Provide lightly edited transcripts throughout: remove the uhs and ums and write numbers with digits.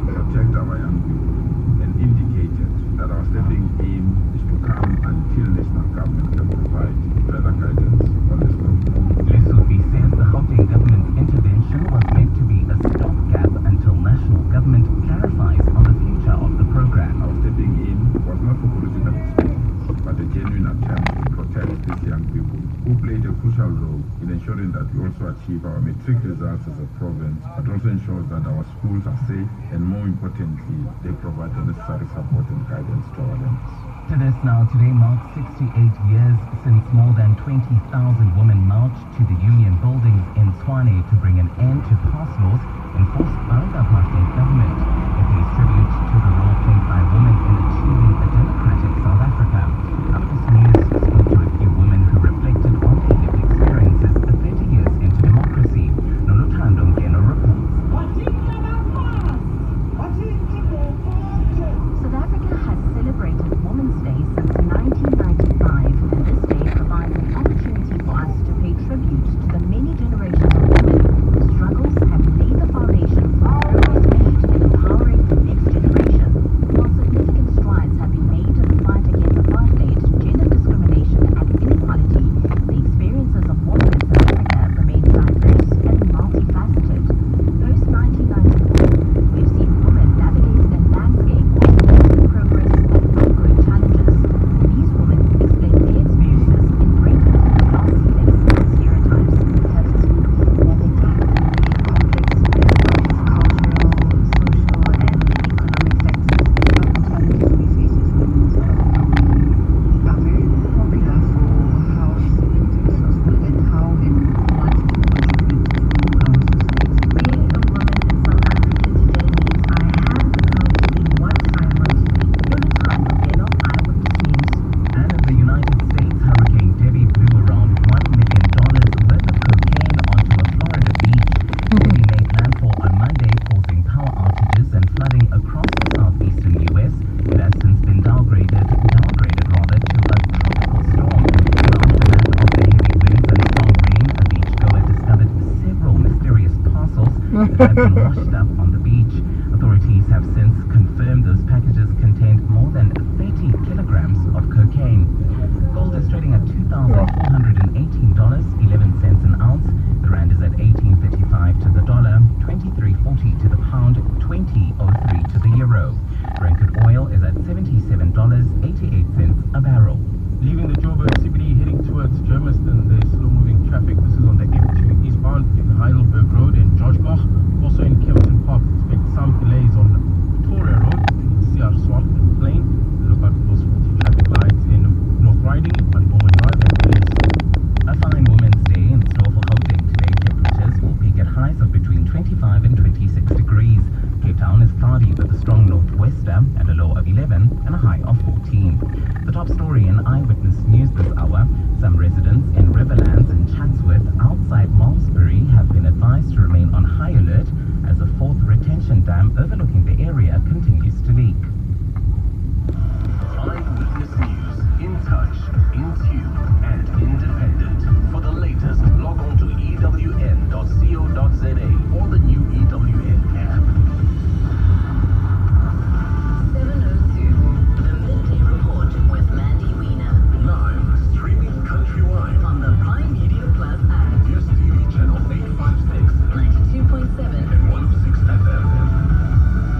protect our young people and indicated that our stepping in is to come until national government can provide further guidance on this problem. Luthuli says the Gauteng government intervention was meant to be a stopgap until national government clarifies on the future of the program. Our stepping in was not for political expedience, but a genuine attempt to protect these young people who played a crucial role in ensuring that we also achieve our matric results as a province, but also ensures that our schools are safe and, more importantly, they provide the necessary support and guidance to our learners. Today marks 68 years since more than 20,000 women marched to the union buildings in Tshwane to bring an end to past laws enforced by the apartheid government. It pays tribute to the role played by women in achieving a democratic South Africa. Eyewitness News spoke to a few women who reflected on their lived experiences 30 years into democracy. Noluthando Ngeno reports. South Africa has celebrated Women's Day since 1995, and this day provides an opportunity for us to pay tribute to the many generations of women whose struggles have laid the foundation for progress made in empowering the next generation. While significant strides have been made in the fight against apartheid, gender discrimination and inequality, the experiences of women in South Africa remain diverse and multifaceted. Post-1994, we've seen women navigating a landscape of significant progress and ongoing challenges. These women explain their experiences in breaking down glass ceilings and stereotypes. Have to navigate complex cultural, social, and economic factors of the challenges we face as women in South Africa. We are very popular for how selective and how and what we contribute to our society. Being a woman in South Africa today means I have the power to be what I want to be. Noluthando Ngeno, Eyewitness News. And in the United States, Hurricane Debbie blew around $1 million worth of cocaine onto a Florida beach. Debbie made landfall on Monday, causing power outages and flooding across the southeastern U.S. It has since been downgraded to a tropical storm. In the aftermath of the heavy winds and strong rain, a beachgoer discovered several mysterious parcels that had been washed up on the beach. Authorities have since confirmed those packages contained more than 30 kilograms of cocaine. Gold is trading at $2,418.11 an ounce. The rand is at 18.35 to the dollar, 23.40 to the pound, 20.03 to the euro. Brent oil is at $77.88 a barrel. Leaving the Joburg CBD heading towards Germiston, there's slow-moving traffic. This is on the F2 eastbound in Heidelberg Road in Georgebach. Also in Kempton Park, expect some delays on Victoria Road between CR Swamp and Plain. Look out for those 40 traffic lights in North Riding, Marumo Drive and Place. A fine Women's Day in store for Gauteng today. Temperatures will peak at highs of between 25 and 26 degrees. Cape Town is cloudy with a strong northwester and a low of 11 and a high of 14. The top story in Eyewitness News this hour: some residents in Riverlands and Chatsworth outside Malmesbury have been advised to remain on high alert as a fourth retention dam overlooking the area continues to leak. Eyewitness News, in touch, in tune, and independent. For the latest, log on to ewn.co.za or the new EWN app. 7:02, the Midday Report with Mina. Live, streaming countrywide. On the Prime Media Plus app. DSTV channel 856 92.7. and 106 FM.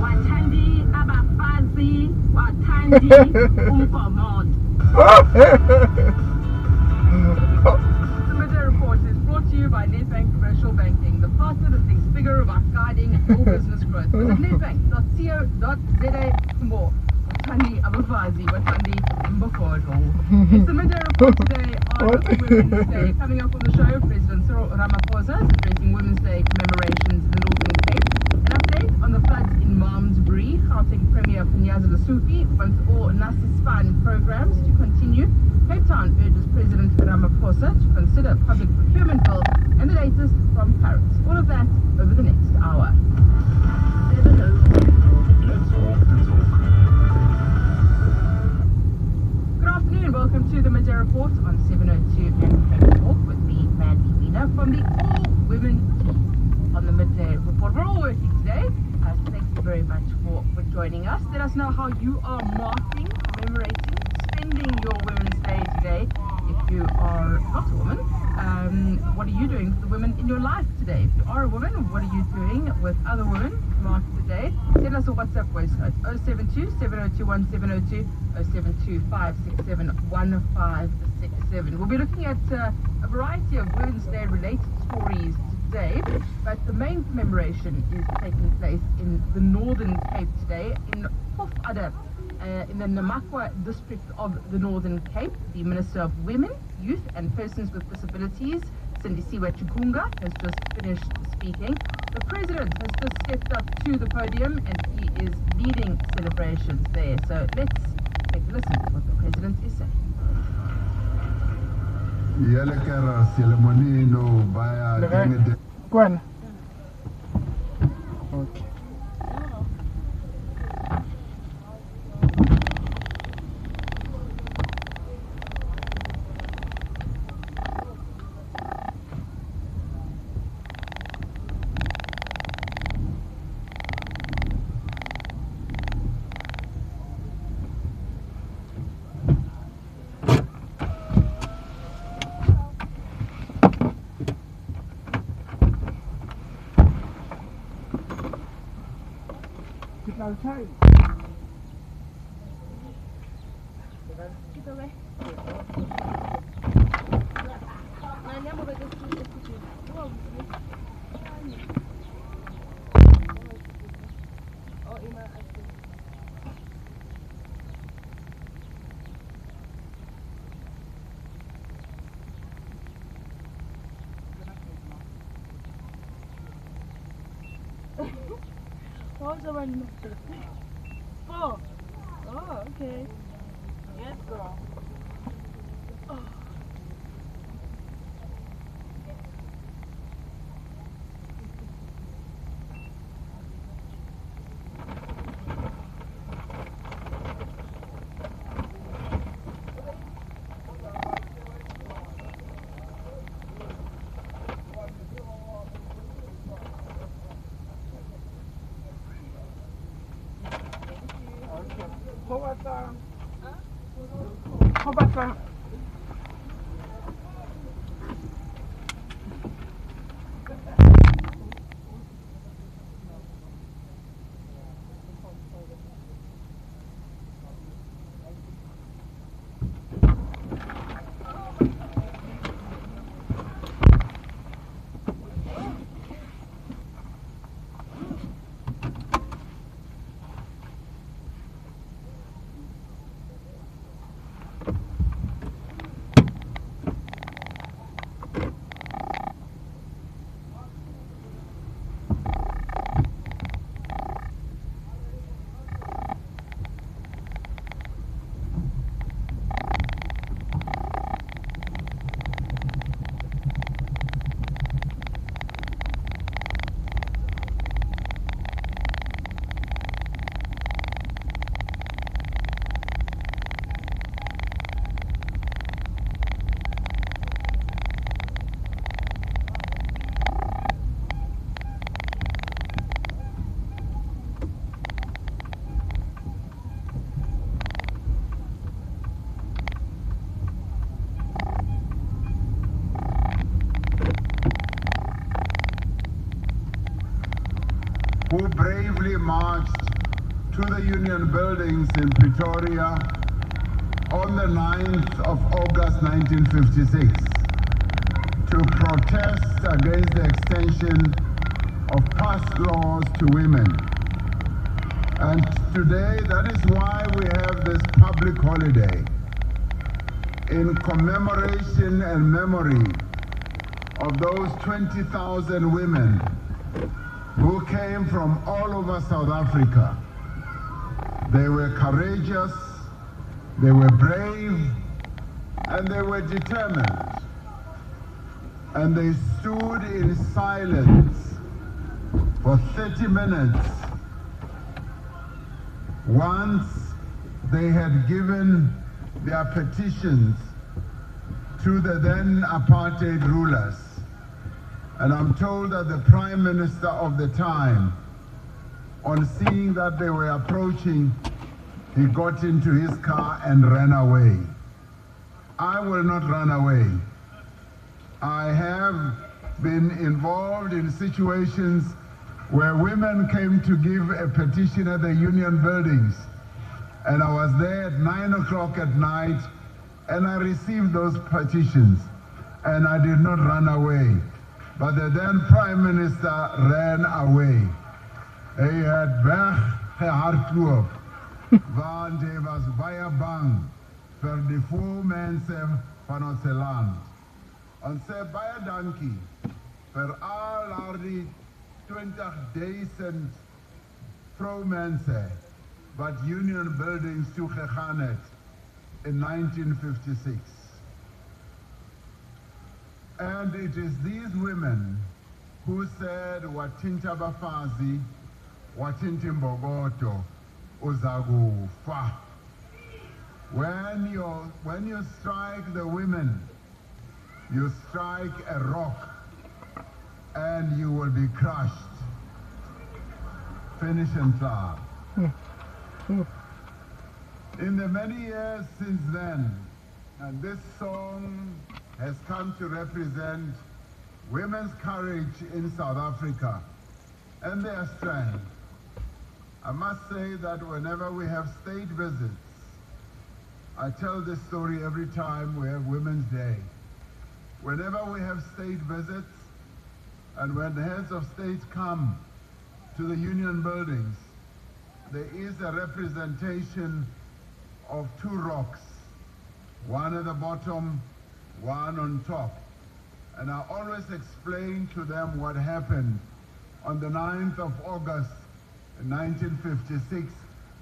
Wathandi abafazi, wathandi umgomot. The Midday Report is brought to you by Nedbank Commercial Banking, the partner that thinks bigger about guiding your business growth. Visit nedbank.co.za for more. Wathandi abafazi, wathandi umgomot. It's the Midday Report today on Women's Day. Coming up on the show, President Cyril Ramaphosa is addressing Women's Day commemorations in the Northern Cape. An update on the floods in Malmesbury. Gauteng Premier Thuma wants all Nasispan programs to continue. Cape Town urges President Ramaphosa to consider public procurement bill, and the latest from Paris. All of that over the next hour. 7:02. Let's walk the talk. Good afternoon, welcome to the Midday Report on 7:02 and Cape Talk with me, Mina, from the all-women team on the Midday Report. We're all working today, so thank you very much for joining us. Let us know how you are marking, commemorating, spending your Women's Day today. If you are not a woman, what are you doing for the women in your life today? If you are a woman, what are you doing with other women to mark today? Send us a WhatsApp voice note 072 7021 702 072 567 1567. We'll be looking at a variety of Women's Day related stories today, but the main commemoration is taking place in the Northern Cape today, in Pofadder, in the Namakwa district of the Northern Cape. The Minister of Women, Youth and Persons with Disabilities, Sindisiwe Chikunga, has just finished speaking. The President has just stepped up to the podium and he is leading celebrations there. So let's take a listen to what the President is saying. When? Okay. What was the one? 4. Oh, okay. Yes, girl. Oh. How about who bravely marched to the Union buildings in Pretoria on the 9th of August 1956 to protest against the extension of past laws to women. And today, that is why we have this public holiday in commemoration and memory of those 20,000 women who came from all over South Africa. They were courageous, they were brave, and they were determined. And they stood in silence for 30 minutes once they had given their petitions to the then apartheid rulers. And I'm told that the Prime Minister of the time On seeing that they were approaching, he got into his car and ran away. I will not run away. I have been involved in situations where women came to give a petition at the union buildings, and I was there at 9 o'clock at night, and I received those petitions, and I did not run away. But the then Prime Minister ran away. He had weggehardloop, want hy was baie bang vir die vroumense van ons land. Ons sê baie dankie vir al daardie 20,000 vroumense wat union buildings toegegaan het in 1956. And it is these women who said, Watinta Bafazi, Watinti Mbogoto, Uzagufa. When you strike the women, you strike a rock and you will be crushed. Finish and fly. In the many years since then, and this song has come to represent women's courage in South Africa and their strength. I must say that whenever we have state visits, I tell this story every time we have Women's Day. Whenever we have state visits, and when the heads of states come to the union buildings, there is a representation of two rocks, one at the bottom, one on top. And I always explain to them what happened on the 9th of August 1956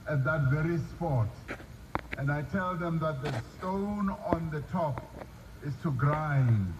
at that very spot. And I tell them that the stone on the top is to grind.